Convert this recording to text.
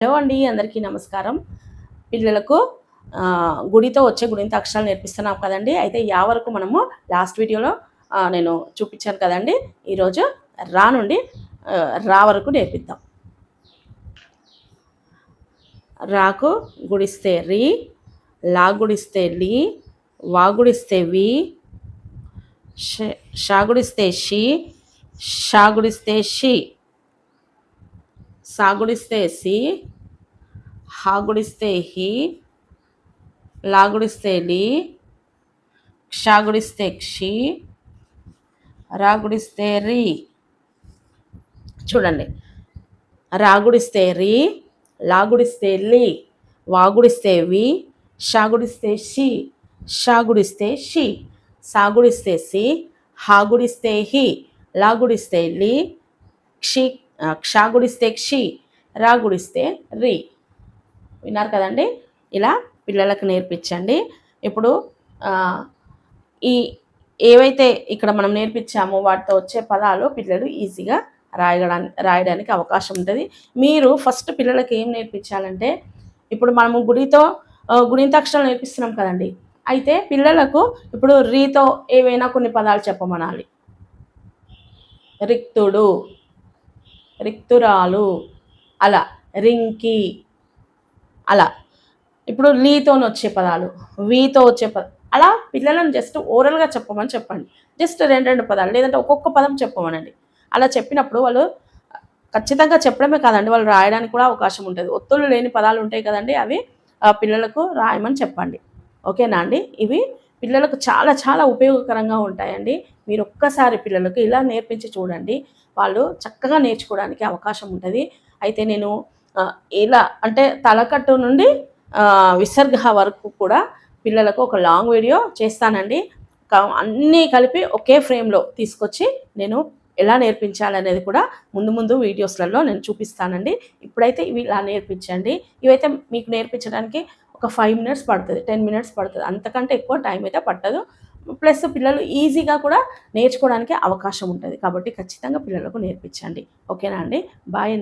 Hello అండి, అందరికీ నమస్కారం. పిల్లలకు గుడితో వచ్చే గుణింత అక్షరాలు నేర్పిస్తున్నాం కదండి. అయితే యా వరకు మనము లాస్ట్ వీడియోలో నేను చూపించాను కదండి. ఈరోజు రా నుండి రా వరకు నేర్పిద్దాం. రాకు గుడిస్తే రీ, లా గుడిస్తే లీ, వా గుడిస్తే వి, షా గుడిస్తే షి, షా గుడిస్తే షి, సా గుడిస్తే సి, హా గుడిస్తే హి, లా గుడిస్తే లీ, క్షా గుడిస్తే క్షి, రా గుడిస్తే రీ. చూడండి, రా గుడిస్తే రీ, లా గుడిస్తే లీ, వా గుడిస్తే వి, షా గుడిస్తే షి, షా గుడిస్తే షి, సా గుడిస్తే సి, హా గుడిస్తే హి, లా గుడిస్తే లీ, క్షా గుడిస్తే క్షి, రా గుడిస్తే రీ. విన్నారు కదండి. ఇలా పిల్లలకు నేర్పించండి. ఇప్పుడు ఈ ఏవైతే ఇక్కడ మనం నేర్పించామో వాటితో వచ్చే పదాలు పిల్లలు ఈజీగా రాయడానికి అవకాశం ఉంటుంది. మీరు ఫస్ట్ పిల్లలకి ఏం నేర్పించాలంటే, ఇప్పుడు మనము గుణితాక్షరాలు నేర్పిస్తున్నాం కదండి. అయితే పిల్లలకు ఇప్పుడు రీతో ఏవైనా కొన్ని పదాలు చెప్పమనాలి. రిక్తుడు, రిక్తురాలు, అలా రింకి, అలా. ఇప్పుడు లీతో వచ్చే పదాలు, వీతో వచ్చే పదాలు, అలా పిల్లలను జస్ట్ ఓరల్గా చెప్పమని చెప్పండి. జస్ట్ రెండు పదాలు, లేదంటే ఒక్కొక్క పదం చెప్పమనండి. అలా చెప్పినప్పుడు వాళ్ళు ఖచ్చితంగా చెప్పడమే కాదండి, వాళ్ళు రాయడానికి కూడా అవకాశం ఉంటుంది. ఒత్తులు లేని పదాలు ఉంటాయి కదండి, అవి పిల్లలకు రాయమని చెప్పండి. ఓకేనా అండి. ఇవి పిల్లలకు చాలా చాలా ఉపయోగకరంగా ఉంటాయండి. మీరు ఒక్కసారి పిల్లలకు ఇలా నేర్పించి చూడండి, వాళ్ళు చక్కగా నేర్చుకోవడానికి అవకాశం ఉంటుంది. అయితే నేను ఇలా అంటే తలకట్టు నుండి విసర్గ వరకు కూడా పిల్లలకు ఒక లాంగ్ వీడియో చేస్తానండి. అన్నీ కలిపి ఒకే ఫ్రేమ్లో తీసుకొచ్చి నేను ఎలా నేర్పించాలనేది కూడా ముందు వీడియోస్లలో నేను చూపిస్తానండి. ఇప్పుడైతే ఇవి ఇలా నేర్పించండి. ఇవైతే మీకు నేర్పించడానికి ఒక 5 మినిట్స్ పడుతుంది, 10 మినిట్స్ పడుతుంది, అంతకంటే ఎక్కువ టైం అయితే పట్టదు. ప్లస్ పిల్లలు ఈజీగా కూడా నేర్చుకోవడానికి అవకాశం ఉంటుంది. కాబట్టి ఖచ్చితంగా పిల్లలకు నేర్పించండి. ఓకేనా అండి. బాయ్.